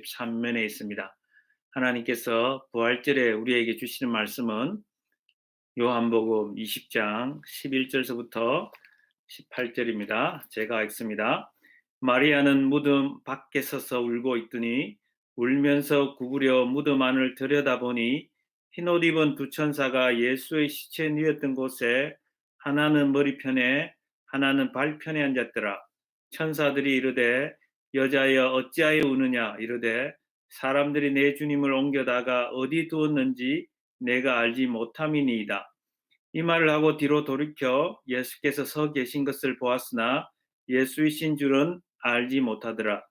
3면에 있습니다. 하나님께서 부활절에 우리에게 주시는 말씀은 요한복음 20장 11절서부터 18절입니다. 제가 읽습니다. 마리아는 무덤 밖에 서서 울고 있더니 울면서 구부려 무덤 안을 들여다보니 흰옷 입은 두 천사가 예수의 시체 누웠던 곳에 하나는 머리편에 하나는 발편에 앉았더라. 천사들이 이르되 여자여 어찌하여 우느냐 이르되 사람들이 내 주님을 옮겨다가 어디 두었는지 내가 알지 못함이니이다. 이 말을 하고 뒤로 돌이켜 예수께서 서 계신 것을 보았으나 예수이신 줄은 알지 못하더라.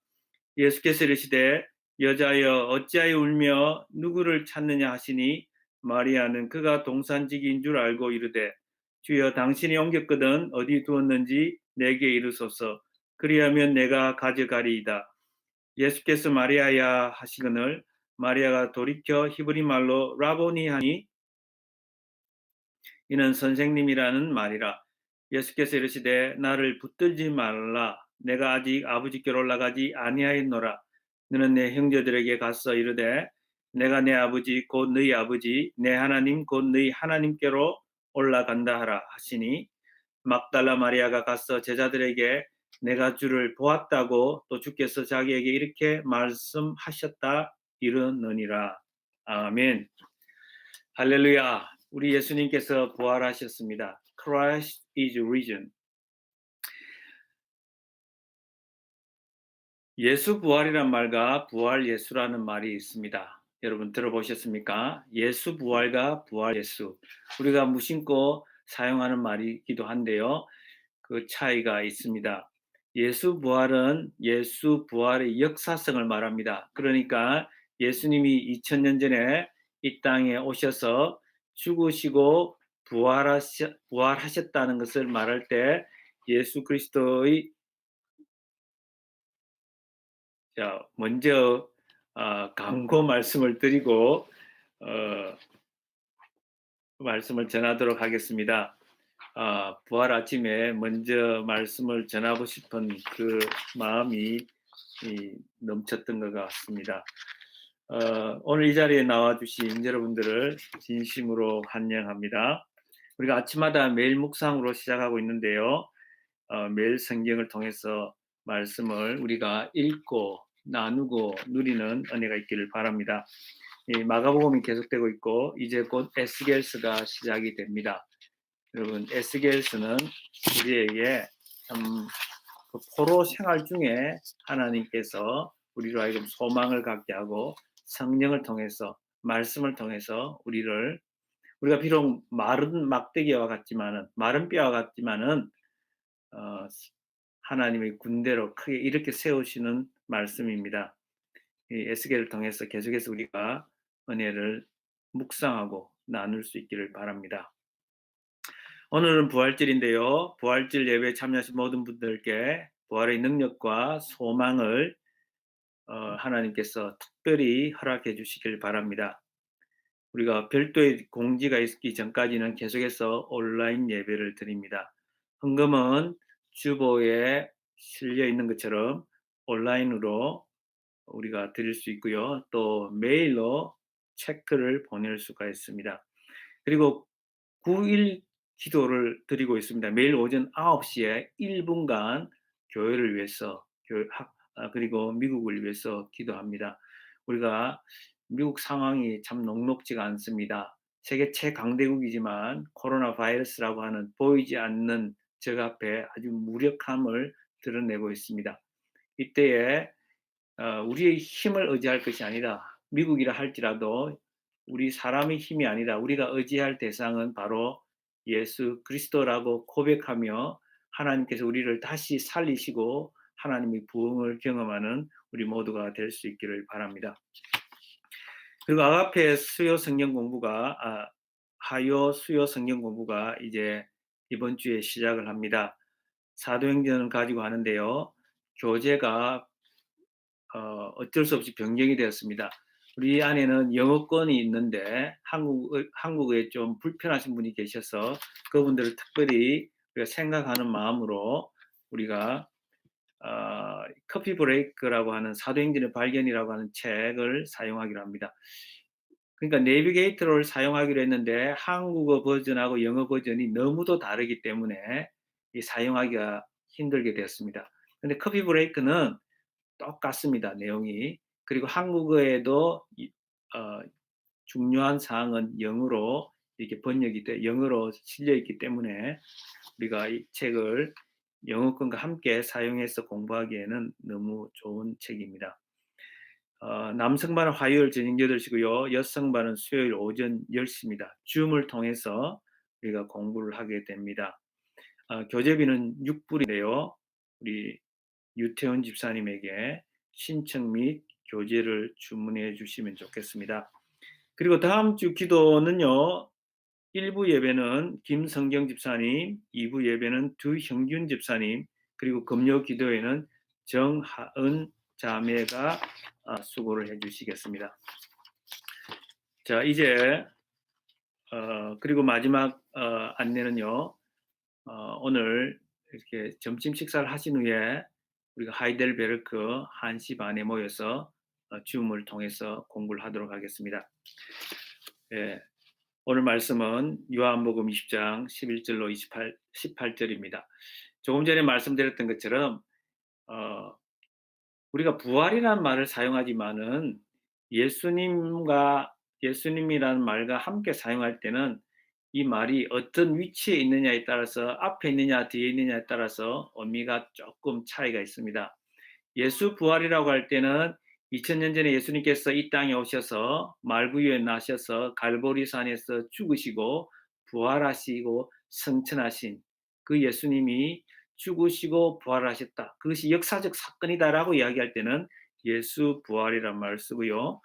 예수께서 이르시되 여자여 어찌하여 울며 누구를 찾느냐 하시니 마리아는 그가 동산직인 줄 알고 이르되 주여 당신이 옮겼거든 어디 두었는지 내게 이르소서. 그리하면 내가 가져가리이다. 예수께서 마리아야 하시거늘 마리아가 돌이켜 히브리 말로 라보니 하니 이는 선생님이라는 말이라. 예수께서 이르시되 나를 붙들지 말라. 내가 아직 아버지께로 올라가지 아니하였노라. 너는 내 형제들에게 가서 이르되 내가 내 아버지 곧 너희 아버지 내 하나님 곧 너희 하나님께로 올라간다 하라 하시니 막달라 마리아가 가서 제자들에게 내가 주를 보았다고 또 주께서 자기에게 이렇게 말씀하셨다 이르느니라. 아멘. 할렐루야. 우리 예수님께서 부활하셨습니다. Christ is risen. 예수 부활이란 말과 부활 예수라는 말이 있습니다. 여러분 들어보셨습니까? 예수 부활과 부활 예수. 우리가 무심코 사용하는 말이기도 한데요. 그 차이가 있습니다. 예수 부활은 예수 부활의 역사성을 말합니다. 그러니까 예수님이 2000년 전에 이 땅에 오셔서 죽으시고 부활하셨다는 것을 말할 때 예수 그리스도의 먼저 강고 말씀을 드리고 말씀을 전하도록 하겠습니다. 부활 아침에 먼저 말씀을 전하고 싶은 그 마음이 넘쳤던 것 같습니다. 오늘 이 자리에 나와주신 여러분들을 진심으로 환영합니다. 우리가 아침마다 매일 묵상으로 시작하고 있는데요. 매일 성경을 통해서 말씀을 우리가 읽고 나누고 누리는 은혜가 있기를 바랍니다. 이 마가복음이 계속되고 있고 이제 곧 에스겔서가 시작이 됩니다. 여러분 에스겔서는 우리에게 참 포로 생활 중에 하나님께서 우리로 하여금 소망을 갖게 하고 성령을 통해서 말씀을 통해서 우리가 비록 마른 막대기와 같지만은 마른 뼈와 같지만은 하나님의 군대로 크게 이렇게 세우시는 말씀입니다. 이 에스겔을 통해서 계속해서 우리가 은혜를 묵상하고 나눌 수 있기를 바랍니다. 오늘은 부활절인데요. 부활절 예배에 참여하신 모든 분들께 부활의 능력과 소망을 하나님께서 특별히 허락해 주시길 바랍니다. 우리가 별도의 공지가 있기 전까지는 계속해서 온라인 예배를 드립니다. 헌금은 주보에 실려 있는 것처럼 온라인으로 우리가 드릴 수 있고요. 또 메일로 체크를 보낼 수가 있습니다. 그리고 9일 기도를 드리고 있습니다. 매일 오전 9시에 1분간 교회를 위해서 그리고 미국을 위해서 기도합니다. 우리가 미국 상황이 참 녹록지가 않습니다. 세계 최강대국이지만 코로나 바이러스라고 하는 보이지 않는 적 앞에 아주 무력함을 드러내고 있습니다. 이때에 우리의 힘을 의지할 것이 아니라 미국이라 할지라도 우리 사람의 힘이 아니라 우리가 의지할 대상은 바로 예수 그리스도라고 고백하며 하나님께서 우리를 다시 살리시고 하나님의 부흥을 경험하는 우리 모두가 될 수 있기를 바랍니다. 그리고 아가페 수요 성경 공부가 하요 수요 성경 공부가 이제 이번 주에 시작을 합니다. 사도행전을 가지고 하는데요. 교재가 어쩔 수 없이 변경이 되었습니다. 우리 안에는 영어권이 있는데 한국에 좀 불편하신 분이 계셔서 그분들을 특별히 우리가 생각하는 마음으로 우리가 커피 브레이크라고 하는 사도행전의 발견이라고 하는 책을 사용하기로 합니다. 그러니까 내비게이터를 사용하기로 했는데 한국어 버전하고 영어 버전이 너무도 다르기 때문에 이 사용하기가 힘들게 되었습니다. 근데 커피 브레이크는 똑같습니다, 내용이. 그리고 한국어에도 어 중요한 사항은 영어로 이렇게 번역이 영어로 실려 있기 때문에 우리가 이 책을 영어권과 함께 사용해서 공부하기에는 너무 좋은 책입니다. 남성반은 화요일 저녁 8시고요. 여성반은 수요일 오전 10시입니다. 줌을 통해서 우리가 공부를 하게 됩니다. 교재비는 6불인데요. 우리 유태훈 집사님에게 신청 및 교재를 주문해 주시면 좋겠습니다. 그리고 다음 주 기도는요. 1부 예배는 김성경 집사님, 2부 예배는 두형균 집사님, 그리고 금요 기도회는 정하은 자매가 수고를 해주시겠습니다. 자, 이제 그리고 마지막 안내는요. 오늘 이렇게 점심 식사를 하신 후에 우리가 하이델베르크 1시 반에 모여서 줌을 통해서 공부를 하도록 하겠습니다. 예, 오늘 말씀은 요한복음 20장 11절로 18절입니다. 조금 전에 말씀드렸던 것처럼 우리가 부활이라는 말을 사용하지만은 예수님이라는 말과 함께 사용할 때는 이 말이 어떤 위치에 있느냐에 따라서 앞에 있느냐 뒤에 있느냐에 따라서 의미가 조금 차이가 있습니다. 예수 부활이라고 할 때는 2000년 전에 예수님께서 이 땅에 오셔서 말구유에 나셔서 갈보리산에서 죽으시고 부활하시고 성천하신 그 예수님이 죽으시고 부활하셨다. 그것이 역사적 사건이다라고 이야기할 때는 예수 부활이란 말을 쓰고요.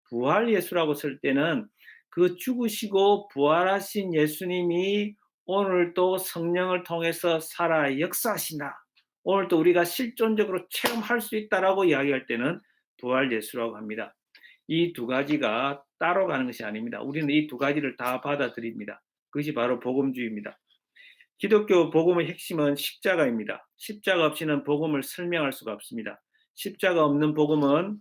부활 예수라고 쓸 때는 그 죽으시고 부활하신 예수님이 오늘도 성령을 통해서 살아 역사하신다. 오늘도 우리가 실존적으로 체험할 수 있다라고 이야기할 때는 부활 예수라고 합니다. 이 두 가지가 따로 가는 것이 아닙니다. 우리는 이 두 가지를 다 받아들입니다. 그것이 바로 복음주의입니다. 기독교 복음의 핵심은 십자가입니다. 십자가 없이는 복음을 설명할 수가 없습니다. 십자가 없는 복음은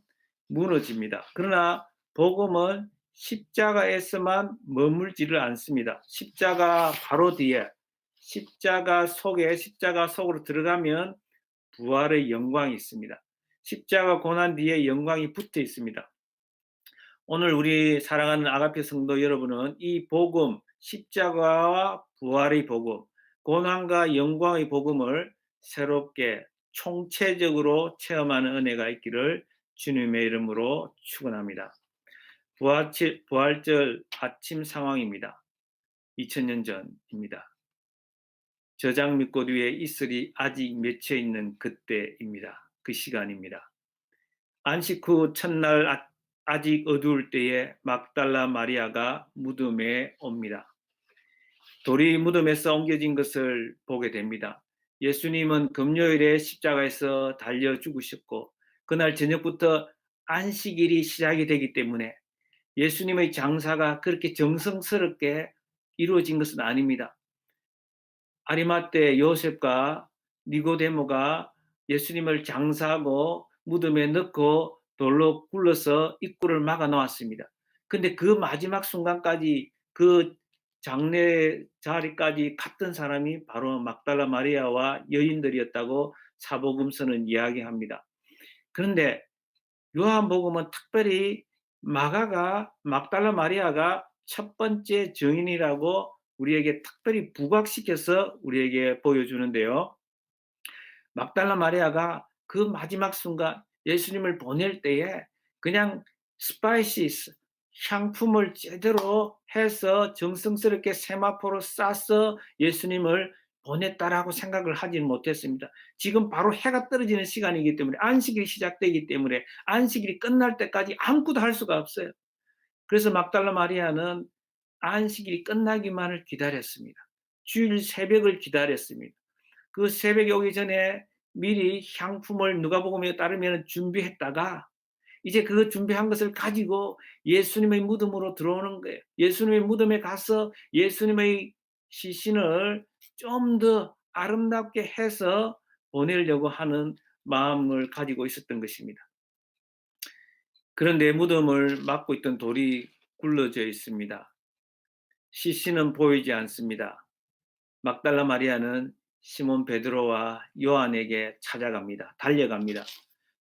무너집니다. 그러나 복음은 십자가에서만 머물지를 않습니다. 십자가 바로 뒤에 십자가 속으로 들어가면 부활의 영광이 있습니다. 십자가 고난 뒤에 영광이 붙어 있습니다. 오늘 우리 사랑하는 아가페 성도 여러분은 이 복음, 십자가와 부활의 복음, 고난과 영광의 복음을 새롭게 총체적으로 체험하는 은혜가 있기를 주님의 이름으로 축원합니다. 부활절 아침 상황입니다. 2000년 전입니다. 저장 밑꽃 위에 이슬이 아직 맺혀 있는 그때입니다. 그 시간입니다. 안식 후 첫날 아직 어두울 때에 막달라 마리아가 무덤에 옵니다. 돌이 무덤에서 옮겨진 것을 보게 됩니다. 예수님은 금요일에 십자가에서 달려 죽으셨고 그날 저녁부터 안식일이 시작이 되기 때문에 예수님의 장사가 그렇게 정성스럽게 이루어진 것은 아닙니다. 아리마떼 요셉과 니고데모가 예수님을 장사하고 무덤에 넣고 돌로 굴러서 입구를 막아 놓았습니다. 근데 그 마지막 순간까지 그 장례 자리까지 갔던 사람이 바로 막달라 마리아와 여인들이었다고 사복음서는 이야기합니다. 그런데 요한복음은 특별히 막달라 마리아가 첫 번째 증인이라고 우리에게 특별히 부각시켜서 우리에게 보여주는데요. 막달라 마리아가 그 마지막 순간 예수님을 보낼 때에 그냥 스파이시스, 향품을 제대로 해서 정성스럽게 세마포로 싸서 예수님을 보냈다라고 생각을 하지는 못했습니다. 지금 바로 해가 떨어지는 시간이기 때문에 안식일이 시작되기 때문에 안식일이 끝날 때까지 아무것도 할 수가 없어요. 그래서 막달라 마리아는 안식일이 끝나기만을 기다렸습니다. 주일 새벽을 기다렸습니다. 그 새벽이 오기 전에 미리 향품을 누가복음에 따르면 준비했다가 이제 그 준비한 것을 가지고 예수님의 무덤으로 들어오는 거예요. 예수님의 무덤에 가서 예수님의 시신을 좀 더 아름답게 해서 보내려고 하는 마음을 가지고 있었던 것입니다. 그런데 무덤을 막고 있던 돌이 굴러져 있습니다. 시신은 보이지 않습니다. 막달라 마리아는 시몬 베드로와 요한에게 찾아갑니다. 달려갑니다.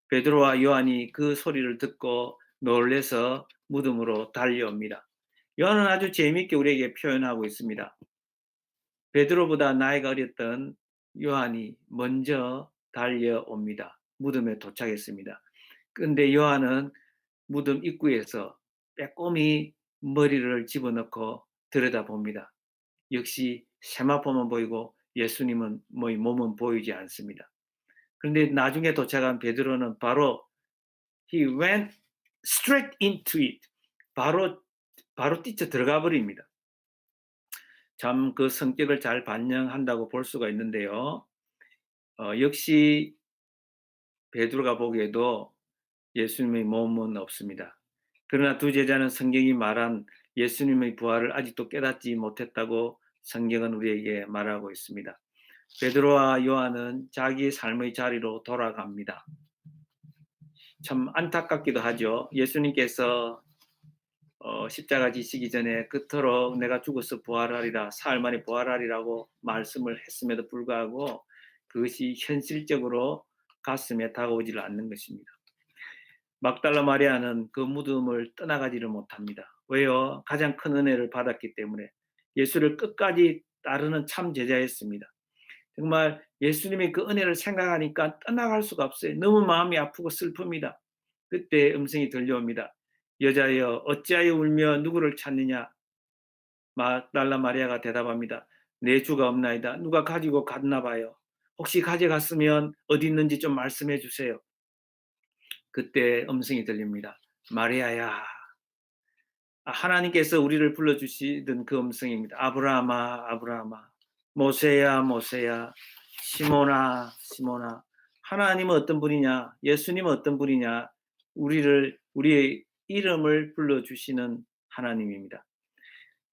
베드로와 요한이 그 소리를 듣고 놀래서 무덤으로 달려옵니다. 요한은 아주 재미있게 우리에게 표현하고 있습니다. 베드로보다 나이가 어렸던 요한이 먼저 달려옵니다. 무덤에 도착했습니다. 그런데 요한은 무덤 입구에서 빼꼼히 머리를 집어넣고 들여다봅니다. 역시 세마포만 보이고 예수님은 몸은 보이지 않습니다. 그런데 나중에 도착한 베드로는 바로 he went straight into it. 바로 뛰쳐 들어가 버립니다. 참 그 성격을 잘 반영한다고 볼 수가 있는데요. 역시 베드로가 보기에도 예수님의 몸은 없습니다. 그러나 두 제자는 성경이 말한 예수님의 부활을 아직도 깨닫지 못했다고 성경은 우리에게 말하고 있습니다. 베드로와 요한은 자기의 삶의 자리로 돌아갑니다. 참 안타깝기도 하죠. 예수님께서 십자가 지시기 전에 그토록 내가 죽어서 부활하리라, 사흘 만에 부활하리라고 말씀을 했음에도 불구하고 그것이 현실적으로 가슴에 다가오지를 않는 것입니다. 막달라 마리아는 그 무덤을 떠나가지를 못합니다. 왜요? 가장 큰 은혜를 받았기 때문에. 예수를 끝까지 따르는 참 제자였습니다. 정말 예수님의 그 은혜를 생각하니까 떠나갈 수가 없어요. 너무 마음이 아프고 슬픕니다. 그때 음성이 들려옵니다. 여자여 어찌하여 울며 누구를 찾느냐? 막달라 마리아가 대답합니다. 내 주가 없나이다. 누가 가지고 갔나 봐요. 혹시 가져갔으면 어디 있는지 좀 말씀해 주세요. 그때 음성이 들립니다. 마리아야. 하나님께서 우리를 불러주시던 그 음성입니다. 아브라함아, 아브라함아. 모세야, 모세야. 시몬아, 시몬아. 하나님은 어떤 분이냐? 예수님은 어떤 분이냐? 우리의 이름을 불러주시는 하나님입니다.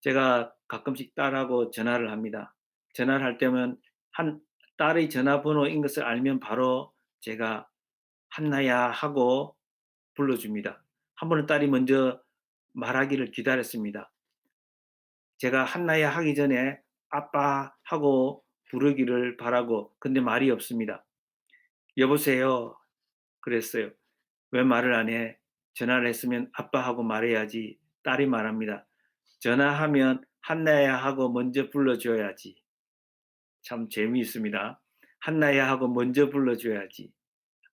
제가 가끔씩 딸하고 전화를 합니다. 전화를 할 때면 딸의 전화번호인 것을 알면 바로 제가 한나야 하고 불러줍니다. 한 번은 딸이 먼저 말하기를 기다렸습니다. 제가 한나야 하기 전에 아빠 하고 부르기를 바라고 근데 말이 없습니다. 여보세요. 그랬어요. 왜 말을 안 해? 전화를 했으면 아빠 하고 말해야지. 딸이 말합니다. 전화하면 한나야 하고 먼저 불러줘야지. 참 재미있습니다. 한나야 하고 먼저 불러줘야지.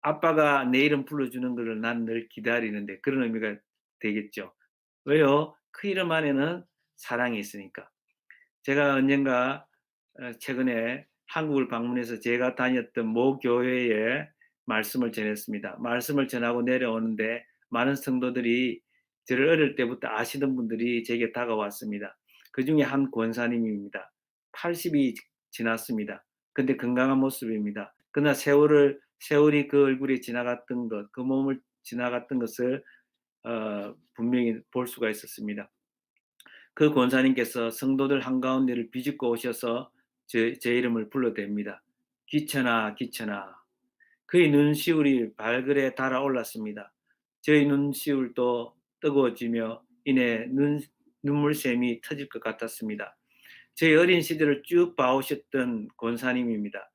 아빠가 내 이름 불러주는 것을 난 늘 기다리는데 그런 의미가 되겠죠. 왜요? 그 이름 안에는 사랑이 있으니까. 제가 언젠가 최근에 한국을 방문해서 제가 다녔던 모 교회에 말씀을 전했습니다. 말씀을 전하고 내려오는데 많은 성도들이 저를 어릴 때부터 아시던 분들이 제게 다가왔습니다. 그중에 한 권사님입니다. 80이 지났습니다. 근데 건강한 모습입니다. 그러나 세월이 그 얼굴에 지나갔던 것, 그 몸을 지나갔던 것을 분명히 볼 수가 있었습니다. 그 권사님께서 성도들 한가운데를 비집고 오셔서 제 이름을 불러댑니다. 귀천아, 귀천아. 그의 눈시울이 발그레 달아올랐습니다. 저의 눈시울도 뜨거워지며 이내 눈물샘이 터질 것 같았습니다. 제 어린 시절을 쭉 봐오셨던 권사님입니다.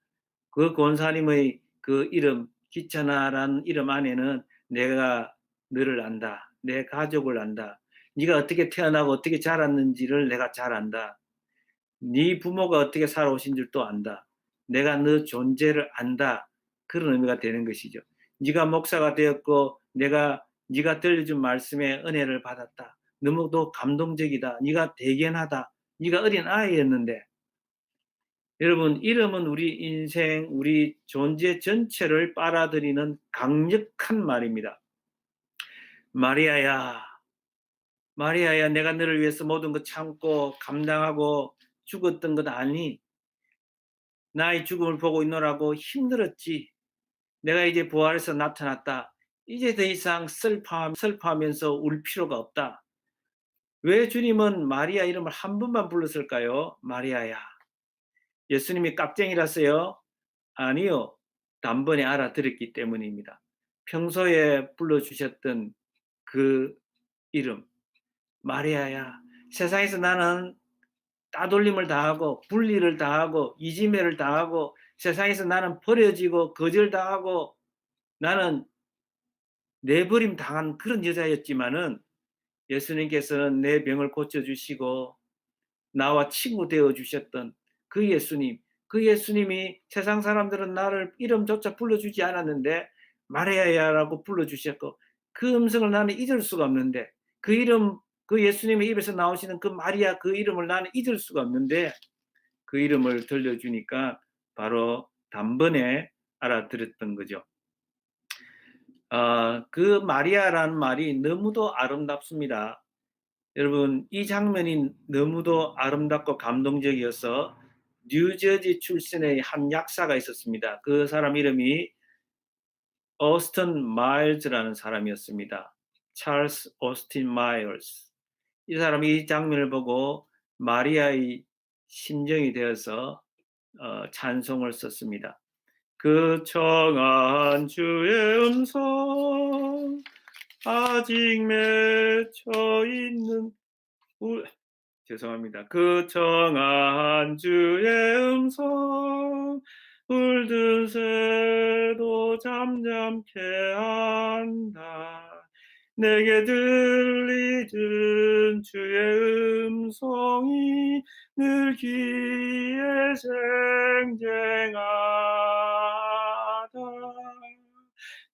그 권사님의 그 이름, 귀천아라는 이름 안에는 내가 너를 안다. 내 가족을 안다. 네가 어떻게 태어나고 어떻게 자랐는지를 내가 잘 안다. 네 부모가 어떻게 살아오신 줄도 안다. 내가 너 존재를 안다. 그런 의미가 되는 것이죠. 네가 목사가 되었고 네가 들려준 말씀에 은혜를 받았다. 너무도 감동적이다. 네가 대견하다. 네가 어린 아이였는데 여러분 이름은 우리 인생, 우리 존재 전체를 빨아들이는 강력한 말입니다. 마리아야, 마리아야, 내가 너를 위해서 모든 것 참고 감당하고 죽었던 것 아니? 나의 죽음을 보고 있노라고 힘들었지. 내가 이제 부활해서 나타났다. 이제 더 이상 슬퍼하면서 울 필요가 없다. 왜 주님은 마리아 이름을 한 번만 불렀을까요? 마리아야. 예수님이 깍쟁이라서요? 아니요. 단번에 알아들었기 때문입니다. 평소에 불러주셨던 그 이름, 마리아야, 세상에서 나는 따돌림을 당하고 분리를 당하고 이지매를 당하고 세상에서 나는 버려지고 거절당하고 나는 내버림 당한 그런 여자였지만은 예수님께서는 내 병을 고쳐주시고 나와 친구 되어 주셨던 그 예수님, 그 예수님이 세상 사람들은 나를 이름조차 불러주지 않았는데 마리아야라고 불러주셨고 그 음성을 나는 잊을 수가 없는데 그 이름, 그 예수님의 입에서 나오시는 그 마리아 그 이름을 나는 잊을 수가 없는데 그 이름을 들려주니까 바로 단번에 알아들었던 거죠. 그 마리아라는 말이 너무도 아름답습니다. 여러분, 이 장면이 너무도 아름답고 감동적이어서 뉴저지 출신의 한 약사가 있었습니다. 그 사람 이름이 오스틴 마일즈라는 사람이었습니다. 찰스 오스틴 마일즈. 이 사람이 이 장면을 보고 마리아의 심정이 되어서 찬송을 썼습니다. 그 청한 주의 음성 아직 맺혀 있는 죄송합니다. 그 청한 주의 음성 울든 새도 잠잠케 한다. 내게 들리던 주의 음성이 늘 귀에 쟁쟁하다.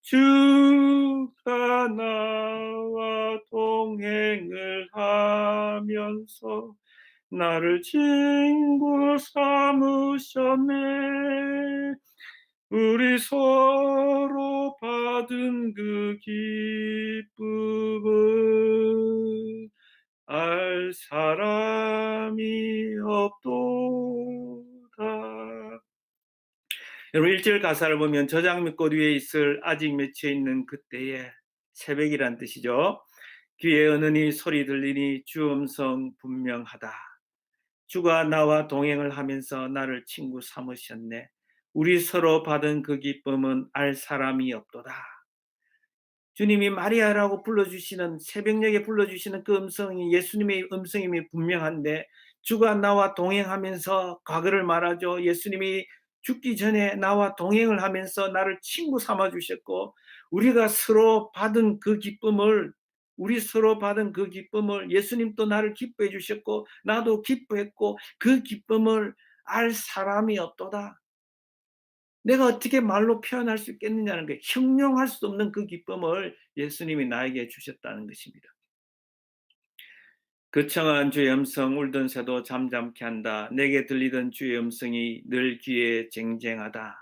주가 나와 동행을 하면서 나를 친구 삼으셨네. 우리 서로 받은 그 기쁨을 알 사람이 없도다. 여러분 1절 가사를 보면 저장미꽃 위에 있을 아직 맺혀 있는 그때에 새벽이란 뜻이죠. 귀에 은은히 소리 들리니 주 음성 분명하다. 주가 나와 동행을 하면서 나를 친구 삼으셨네. 우리 서로 받은 그 기쁨은 알 사람이 없도다. 주님이 마리아라고 불러주시는 새벽녘에 불러주시는 그 음성이 예수님의 음성임이 분명한데 주가 나와 동행하면서 과거를 말하죠. 예수님이 죽기 전에 나와 동행을 하면서 나를 친구 삼아 주셨고 우리가 서로 받은 그 기쁨을 예수님도 나를 기뻐해 주셨고 나도 기뻐했고 그 기쁨을 알 사람이 없도다. 내가 어떻게 말로 표현할 수 있겠느냐는 거예요. 형용할 수 없는 그 기쁨을 예수님이 나에게 주셨다는 것입니다. 거창한 주의 음성 울던 새도 잠잠케 한다. 내게 들리던 주의 음성이 늘 귀에 쟁쟁하다.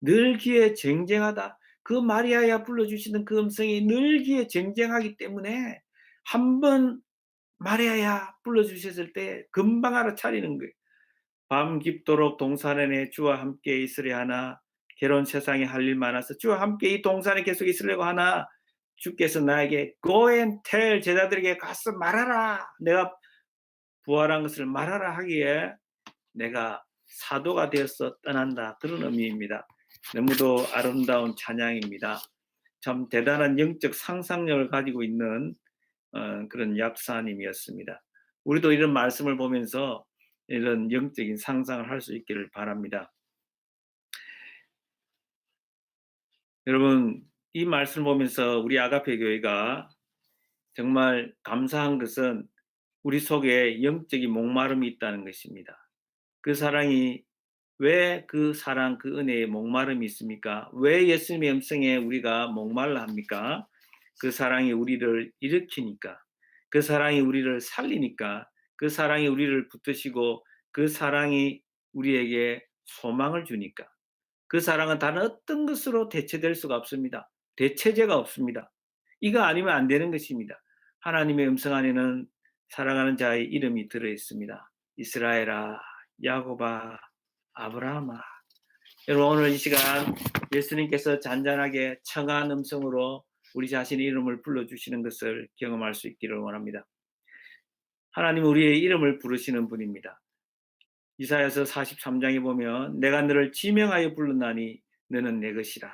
늘 귀에 쟁쟁하다. 그 마리아야 불러주시는 그 음성이 늘 귀에 쟁쟁하기 때문에 한번 마리아야 불러주셨을 때 금방 알아차리는 거예요. 밤 깊도록 동산에 주와 함께 있으려 하나 괴로운 세상에 할 일 많아서 주와 함께 이 동산에 계속 있으려고 하나 주께서 나에게 go and tell 제자들에게 가서 말하라 내가 부활한 것을 말하라 하기에 내가 사도가 되어서 떠난다 그런 의미입니다. 너무도 아름다운 찬양입니다. 참 대단한 영적 상상력을 가지고 있는 그런 약사님이었습니다. 우리도 이런 말씀을 보면서 이런 영적인 상상을 할 수 있기를 바랍니다. 여러분, 이 말씀을 보면서 우리 아가페 교회가 정말 감사한 것은 우리 속에 영적인 목마름이 있다는 것입니다. 그 사랑이 왜 그 사랑, 그 은혜에 목마름이 있습니까? 왜 예수님의 음성에 우리가 목말라 합니까? 그 사랑이 우리를 일으키니까, 그 사랑이 우리를 살리니까, 그 사랑이 우리를 붙드시고, 그 사랑이 우리에게 소망을 주니까. 그 사랑은 다른 어떤 것으로 대체될 수가 없습니다. 대체제가 없습니다. 이거 아니면 안 되는 것입니다. 하나님의 음성 안에는 사랑하는 자의 이름이 들어 있습니다. 이스라엘아, 야곱아, 아브라함아. 여러분 오늘 이 시간 예수님께서 잔잔하게 청한 음성으로 우리 자신의 이름을 불러주시는 것을 경험할 수 있기를 원합니다. 하나님 우리의 이름을 부르시는 분입니다. 이사야서 43장에 보면 내가 너를 지명하여 불렀나니 너는 내 것이라.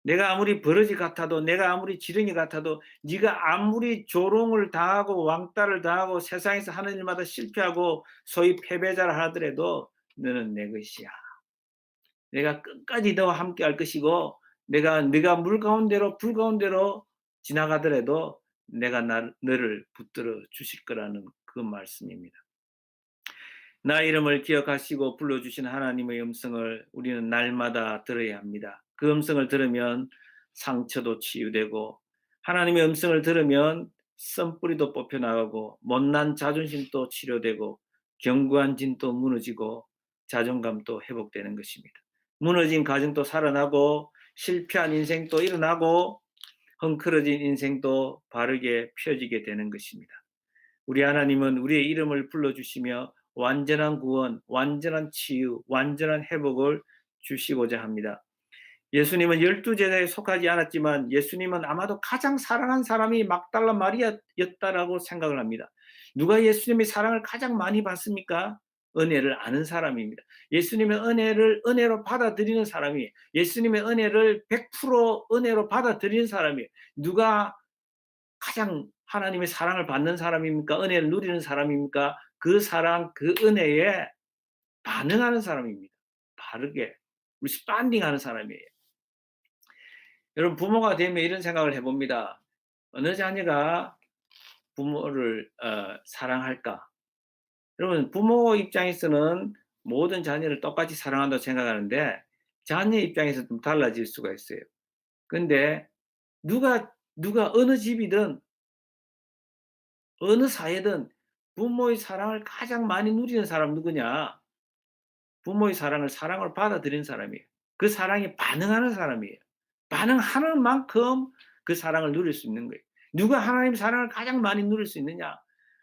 내가 아무리 버러지 같아도 내가 아무리 지렁이 같아도 네가 아무리 조롱을 당하고 왕따를 당하고 세상에서 하는 일마다 실패하고 소위 패배자라 하더라도 너는 내 것이야. 내가 끝까지 너와 함께 할 것이고 네가 물 가운데로 불 가운데로 지나가더라도 내가 너를 붙들어 주실 거라는 그 말씀입니다. 나 이름을 기억하시고 불러주신 하나님의 음성을 우리는 날마다 들어야 합니다. 그 음성을 들으면 상처도 치유되고 하나님의 음성을 들으면 썬뿌리도 뽑혀나가고 못난 자존심도 치료되고 견고한 진도 무너지고 자존감도 회복되는 것입니다. 무너진 가정도 살아나고 실패한 인생도 일어나고 헝클어진 인생도 바르게 펴지게 되는 것입니다. 우리 하나님은 우리의 이름을 불러주시며 완전한 구원, 완전한 치유, 완전한 회복을 주시고자 합니다. 예수님은 12제자에 속하지 않았지만 예수님은 아마도 가장 사랑한 사람이 막달라 마리아였다라고 생각을 합니다. 누가 예수님의 사랑을 가장 많이 받습니까? 은혜를 아는 사람입니다. 예수님의 은혜를 은혜로 받아들이는 사람이, 예수님의 은혜를 100% 은혜로 받아들이는 사람이, 누가 가장 하나님의 사랑을 받는 사람입니까? 은혜를 누리는 사람입니까? 그 사랑, 그 은혜에 반응하는 사람입니다. 바르게 리스판딩하는 사람이에요. 여러분, 부모가 되면 이런 생각을 해봅니다. 어느 자녀가 부모를 사랑할까? 여러분, 부모 입장에서는 모든 자녀를 똑같이 사랑한다고 생각하는데 자녀 입장에서 좀 달라질 수가 있어요. 근데 누가 어느 집이든 어느 사회든 부모의 사랑을 가장 많이 누리는 사람 누구냐? 부모의 사랑을 받아들이는 사람이에요. 그 사랑에 반응하는 사람이에요. 반응하는 만큼 그 사랑을 누릴 수 있는 거예요. 누가 하나님 사랑을 가장 많이 누릴 수 있느냐?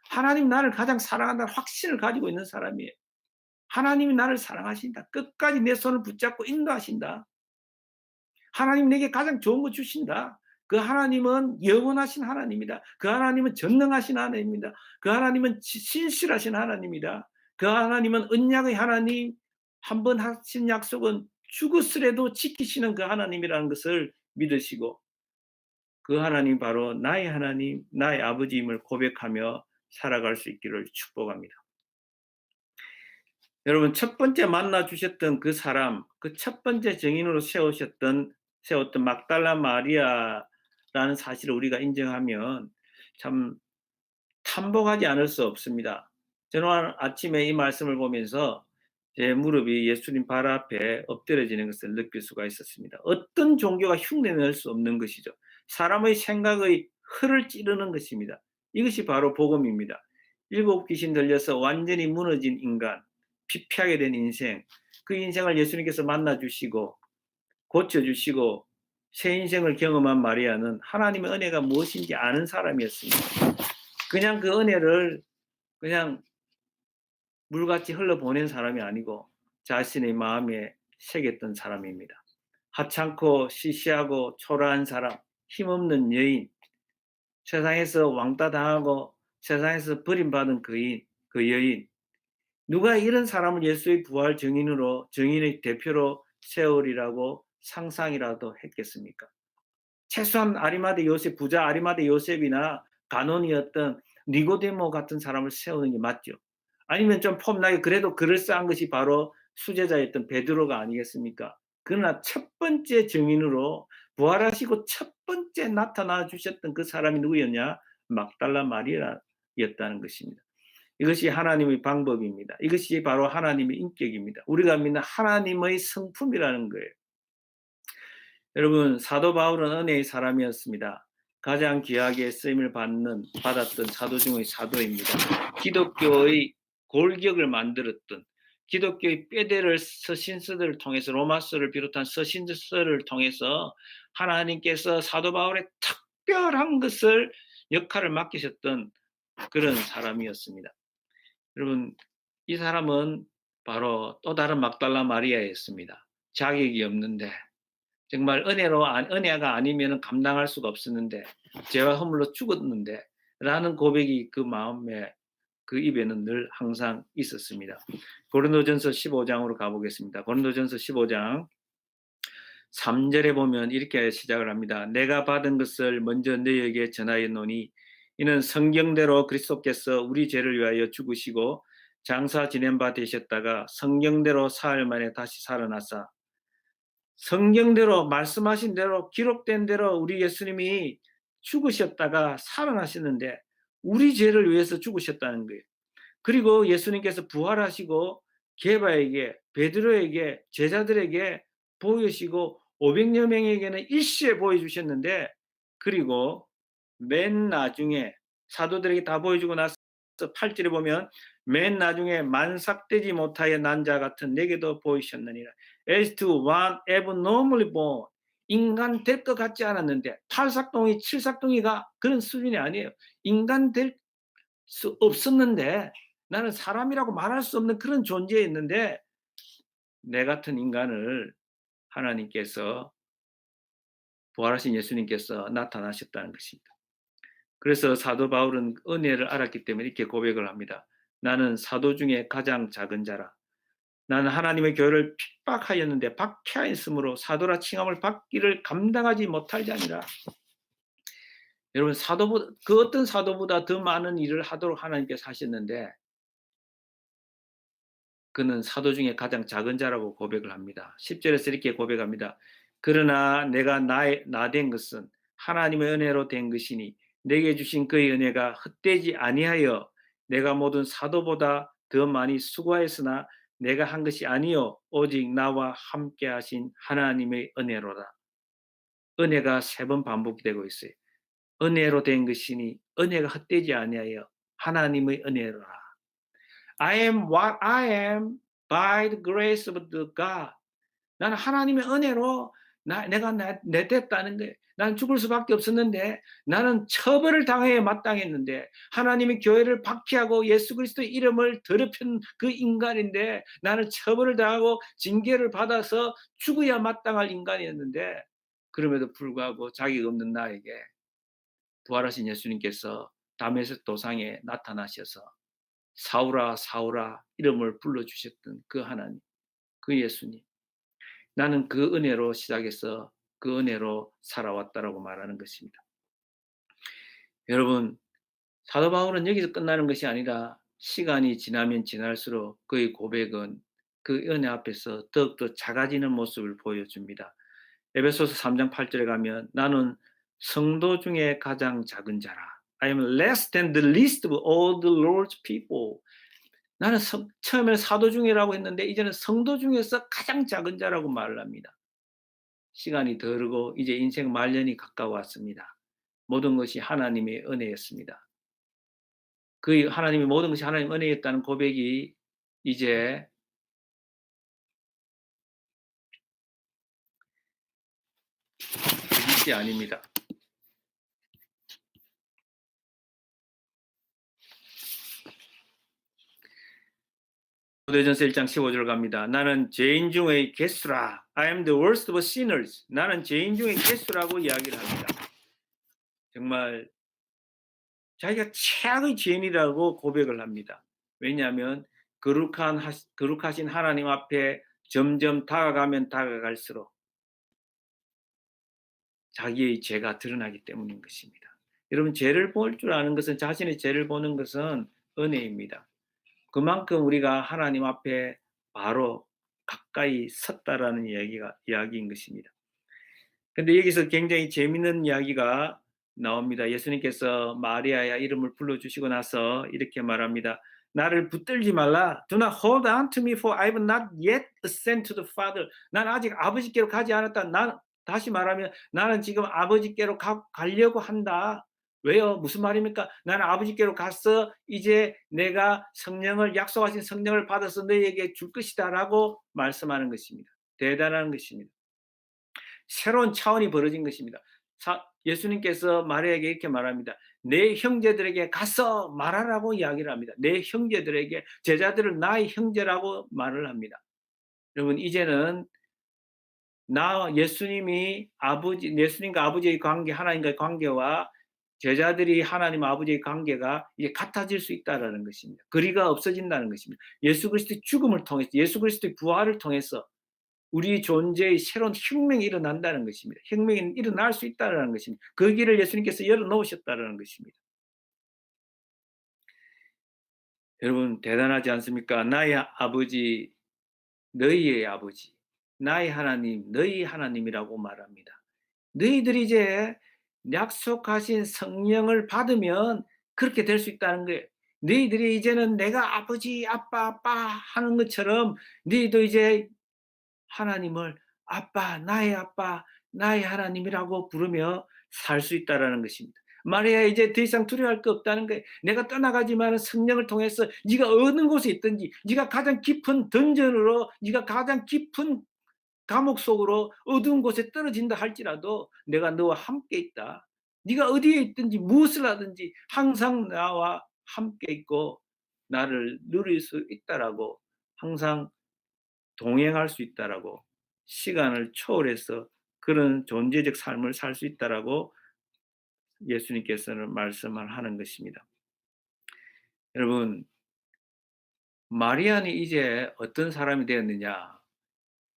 하나님 나를 가장 사랑한다는 확신을 가지고 있는 사람이에요. 하나님이 나를 사랑하신다. 끝까지 내 손을 붙잡고 인도하신다. 하나님 내게 가장 좋은 거 주신다. 그 하나님은 영원하신 하나님이다. 그 하나님은 전능하신 하나님입니다. 그 하나님은 신실하신 하나님이다. 그 하나님은 언약의 하나님, 한 번 하신 약속은 죽었으라도 지키시는 그 하나님이라는 것을 믿으시고 그 하나님 바로 나의 하나님, 나의 아버지임을 고백하며 살아갈 수 있기를 축복합니다. 여러분, 첫 번째 만나 주셨던 그 사람, 그 첫 번째 증인으로 세웠던 막달라 마리아라는 사실을 우리가 인정하면 참 탐복하지 않을 수 없습니다. 저는 오늘 아침에 이 말씀을 보면서 제 무릎이 예수님 발 앞에 엎드려지는 것을 느낄 수가 있었습니다. 어떤 종교가 흉내낼 수 없는 것이죠. 사람의 생각의 흐를 찌르는 것입니다. 이것이 바로 복음입니다. 7 귀신 들려서 완전히 무너진 인간, 피폐하게 된 인생, 그 인생을 예수님께서 만나주시고 고쳐주시고 새 인생을 경험한 마리아는 하나님의 은혜가 무엇인지 아는 사람이었습니다. 그냥 그 은혜를 그냥 물같이 흘러보낸 사람이 아니고 자신의 마음에 새겼던 사람입니다. 하찮고 시시하고 초라한 사람, 힘없는 여인, 세상에서 왕따 당하고 세상에서 버림받은 그 여인, 누가 이런 사람을 예수의 부활 정인의 대표로 세우리라고 상상이라도 했겠습니까? 최소한 부자 아리마대 요셉이나 간원이었던 니고데모 같은 사람을 세우는 게 맞죠. 아니면 좀 폼나게 그래도 그럴싸한 것이 바로 수제자였던 베드로가 아니겠습니까? 그러나 첫 번째 증인으로 부활하시고 첫 번째 나타나 주셨던 그 사람이 누구였냐? 막달라 마리아였다는 것입니다. 이것이 하나님의 방법입니다. 이것이 바로 하나님의 인격입니다. 우리가 믿는 하나님의 성품이라는 거예요. 여러분, 사도 바울은 은혜의 사람이었습니다. 가장 귀하게 쓰임을 받았던 사도 중의 사도입니다. 기독교의 골격을 만들었던, 기독교의 뼈대를 서신서들을 통해서 로마서를 비롯한 서신서를 통해서 하나님께서 사도 바울의 특별한 역할을 맡기셨던 그런 사람이었습니다. 여러분, 이 사람은 바로 또 다른 막달라 마리아였습니다. 자격이 없는데 정말 은혜가 아니면 감당할 수가 없었는데 죄와 허물로 죽었는데 라는 고백이 그 마음에 그 입에는 늘 항상 있었습니다. 고린도전서 15장으로 가보겠습니다. 고린도전서 15장 3절에 보면 이렇게 시작을 합니다. 내가 받은 것을 먼저 너희에게 전하였노니 이는 성경대로 그리스도께서 우리 죄를 위하여 죽으시고 장사 지낸 바 되셨다가 성경대로 사흘 만에 다시 살아나사, 성경대로 말씀하신 대로 기록된 대로 우리 예수님이 죽으셨다가 살아나시는데 우리 죄를 위해서 죽으셨다는 거예요. 그리고 예수님께서 부활하시고 게바에게, 베드로에게, 제자들에게 보이시고 500여 명에게는 일시에 보여주셨는데, 그리고 맨 나중에 사도들에게 다 보여주고 나서 8절에 보면 맨 나중에 만삭되지 못하여 난 자 같은 내게도 보이셨느니라. As to one abnormally born, 인간 될 것 같지 않았는데, 팔삭동이 칠삭동이가 그런 수준이 아니에요. 인간 될 수 없었는데, 나는 사람이라고 말할 수 없는 그런 존재였는데 내 같은 인간을 하나님께서, 부활하신 예수님께서 나타나셨다는 것입니다. 그래서 사도 바울은 은혜를 알았기 때문에 이렇게 고백을 합니다. 나는 사도 중에 가장 작은 자라. 나는 하나님의 교회를 핍박하였는데 박해하였으므로 사도라 칭함을 받기를 감당하지 못할 자니라. 여러분, 사도보다, 그 어떤 사도보다 더 많은 일을 하도록 하나님께서 하셨는데 그는 사도 중에 가장 작은 자라고 고백을 합니다. 10절에서 이렇게 고백합니다. 그러나 내가 나 된 것은 하나님의 은혜로 된 것이니 내게 주신 그의 은혜가 헛되지 아니하여 내가 모든 사도보다 더 많이 수고하였으나 내가 한 것이 아니요 오직 나와 함께 하신 하나님의 은혜로다. 은혜가 3번 반복이 되고 있어요. 은혜로 된 것이니 은혜가 헛되지 아니하여 하나님의 은혜로라. I am what I am by the grace of the God. 나는 하나님의 은혜로 내가 내 됐다는 거예요. 나는 죽을 수밖에 없었는데, 나는 처벌을 당해 마땅했는데, 하나님의 교회를 박해하고 예수 그리스도의 이름을 더럽힌 그 인간인데, 나는 처벌을 당하고 징계를 받아서 죽어야 마땅할 인간이었는데, 그럼에도 불구하고 자기가 없는 나에게 부활하신 예수님께서 다메섹 도상에 나타나셔서 사울아 사울아 이름을 불러주셨던 그 하나님, 그 예수님, 나는 그 은혜로 시작해서 그 은혜로 살아왔다라고 말하는 것입니다. 여러분, 사도 바울은 여기서 끝나는 것이 아니라 시간이 지나면 지날수록 그의 고백은 그 은혜 앞에서 더욱더 작아지는 모습을 보여줍니다. 에베소서 3장 8절에 가면 나는 성도 중에 가장 작은 자라. I am less than the least of all the Lord's people. 나는 처음에는 사도 중이라고 했는데 이제는 성도 중에서 가장 작은 자라고 말을 합니다. 시간이 더 흐르고 이제 인생 말년이 가까워왔습니다. 모든 것이 하나님의 은혜였습니다. 그 하나님의 모든 것이 하나님의 은혜였다는 고백이 이제 일시 아닙니다. 고대전서 1장 15절 갑니다. 나는 죄인 중의 개수라. I am the worst of sinners. 나는 죄인 중의 개수라고 이야기를 합니다. 정말 자기가 최악의 죄인이라고 고백을 합니다. 왜냐하면 거룩하신 하나님 앞에 점점 다가가면 다가갈수록 자기의 죄가 드러나기 때문인 것입니다. 여러분, 죄를 볼 줄 아는 것은, 자신의 죄를 보는 것은 은혜입니다. 그만큼 우리가 하나님 앞에 바로 가까이 섰다라는 이야기인 것입니다. 근데 여기서 굉장히 재미있는 이야기가 나옵니다. 예수님께서 마리아의 이름을 불러주시고 나서 이렇게 말합니다. 나를 붙들지 말라. Do not hold on to me for I have not yet ascended to the Father. 난 아직 아버지께로 가지 않았다. 다시 말하면 나는 지금 아버지께로 가려고 한다. 왜요? 무슨 말입니까? 나는 아버지께로 가서 이제 내가 약속하신 성령을 받아서 너희에게 줄 것이다라고 말씀하는 것입니다. 대단한 것입니다. 새로운 차원이 벌어진 것입니다. 예수님께서 마리아에게 이렇게 말합니다. 내 형제들에게 가서 말하라고 이야기를 합니다. 내 형제들에게, 제자들은 나의 형제라고 말을 합니다. 여러분, 이제는 예수님과 아버지의 관계, 하나님과의 관계와 제자들이 하나님 아버지의 관계가 이제 같아질 수 있다는 것입니다. 거리가 없어진다는 것입니다. 예수 그리스도의 죽음을 통해서, 예수 그리스도의 부활을 통해서 우리 존재의 새로운 혁명이 일어난다는 것입니다. 혁명이 일어날 수 있다는 것입니다. 그 길을 예수님께서 열어놓으셨다는 것입니다. 여러분 대단하지 않습니까? 나의 아버지, 너희의 아버지, 나의 하나님, 너희 하나님이라고 말합니다. 너희들이 이제 약속하신 성령을 받으면 그렇게 될 수 있다는 거예요. 너희들이 이제는 내가 아버지, 아빠 하는 것처럼 너희도 이제 하나님을 아빠, 나의 하나님이라고 부르며 살 수 있다라는 것입니다. 마리아 이제 더 이상 두려워할 거 없다는 거예요. 내가 떠나가지만 성령을 통해서 네가 어느 곳에 있든지, 네가 가장 깊은 던전으로, 네가 가장 깊은 감옥 속으로 어두운 곳에 떨어진다 할지라도 내가 너와 함께 있다. 네가 어디에 있든지 무엇을 하든지 항상 나와 함께 있고 나를 누릴 수 있다라고, 항상 동행할 수 있다라고, 시간을 초월해서 그런 존재적 삶을 살 수 있다라고 예수님께서는 말씀을 하는 것입니다. 여러분, 마리아는 이제 어떤 사람이 되었느냐?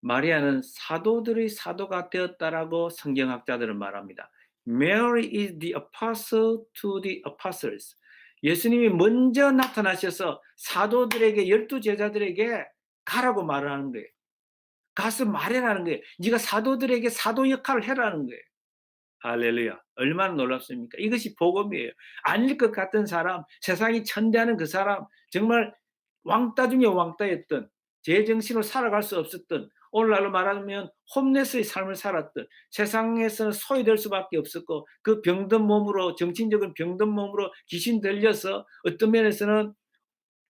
마리아는 사도들의 사도가 되었다라고 성경학자들은 말합니다. Mary is the apostle to the apostles. 예수님이 먼저 나타나셔서 사도들에게, 12 제자들에게 가라고 말을 하는 거예요. 가서 말해라는 거예요. 네가 사도들에게 사도 역할을 해라는 거예요. 할렐루야. 얼마나 놀랍습니까? 이것이 복음이에요. 아닐 것 같은 사람, 세상이 천대하는 그 사람, 정말 왕따 중에 왕따였던, 제정신으로 살아갈 수 없었던, 오늘날로 말하면 홈레스의 삶을 살았던, 세상에서는 소외될 수밖에 없었고, 그 병든 몸으로, 정신적인 병든 몸으로 귀신 들려서 어떤 면에서는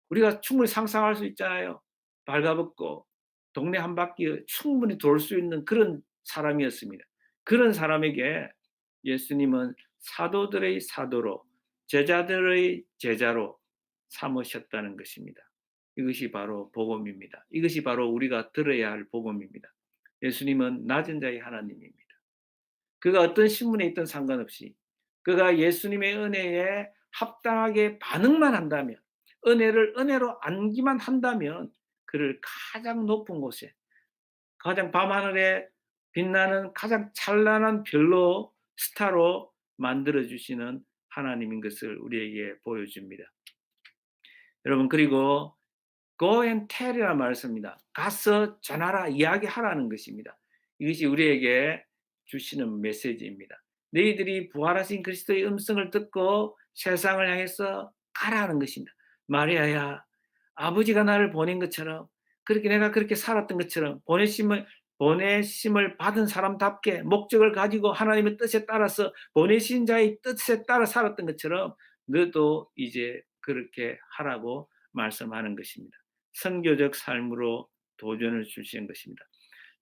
우리가 충분히 상상할 수 있잖아요. 발가벗고 동네 한 바퀴 충분히 돌 수 있는 그런 사람이었습니다. 그런 사람에게 예수님은 사도들의 사도로, 제자들의 제자로 삼으셨다는 것입니다. 이것이 바로 복음입니다. 이것이 바로 우리가 들어야 할 복음입니다. 예수님은 낮은 자의 하나님입니다. 그가 어떤 신분에 있든 상관없이 그가 예수님의 은혜에 합당하게 반응만 한다면, 은혜를 은혜로 안기만 한다면 그를 가장 높은 곳에, 가장 밤하늘에 빛나는 가장 찬란한 별로, 스타로 만들어주시는 하나님인 것을 우리에게 보여줍니다. 여러분, 그리고 Go and tell이라는 말을 씁니다. 가서 전하라, 이야기하라는 것입니다. 이것이 우리에게 주시는 메시지입니다. 너희들이 부활하신 그리스도의 음성을 듣고 세상을 향해서 가라는 것입니다. 마리아야, 아버지가 나를 보낸 것처럼, 그렇게 내가 그렇게 살았던 것처럼, 보내심을 받은 사람답게 목적을 가지고 하나님의 뜻에 따라서 보내신 자의 뜻에 따라 살았던 것처럼 너도 이제 그렇게 하라고 말씀하는 것입니다. 선교적 삶으로 도전을 주시는 것입니다.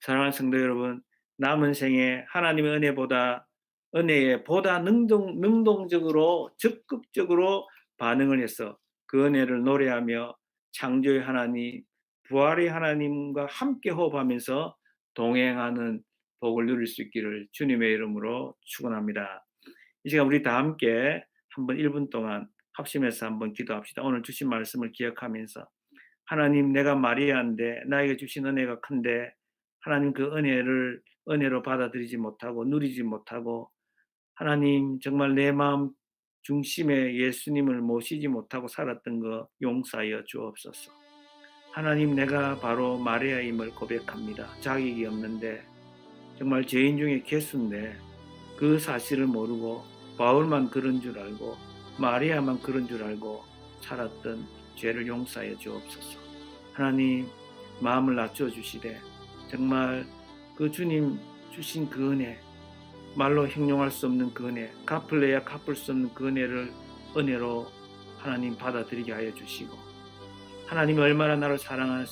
사랑하는 성도 여러분, 남은 생에 하나님의 은혜에 보다 능동적으로, 적극적으로 반응을 해서 그 은혜를 노래하며 창조의 하나님, 부활의 하나님과 함께 호흡하면서 동행하는 복을 누릴 수 있기를 주님의 이름으로 축원합니다. 이 시간 우리 다 함께 한번 1분 동안 합심해서 한번 기도합시다. 오늘 주신 말씀을 기억하면서, 하나님, 내가 마리아인데 나에게 주신 은혜가 큰데 하나님 그 은혜로 받아들이지 못하고 누리지 못하고, 하나님 정말 내 마음 중심에 예수님을 모시지 못하고 살았던 거 용서하여 주옵소서. 하나님, 내가 바로 마리아임을 고백합니다. 자격이 없는데, 정말 죄인 중에 괴수인데 그 사실을 모르고 바울만 그런 줄 알고 마리아만 그런 줄 알고 살았던 죄를 용서하여 주옵소서. 하나님, 마음을 낮춰주시되 정말 그 주님 주신 그 은혜, 말로 형용할 수 없는 그 은혜, 갚을래야 갚을 수 없는 그 은혜로 하나님 받아들이게 하여 주시고, 하나님이 얼마나 나를 사랑하는지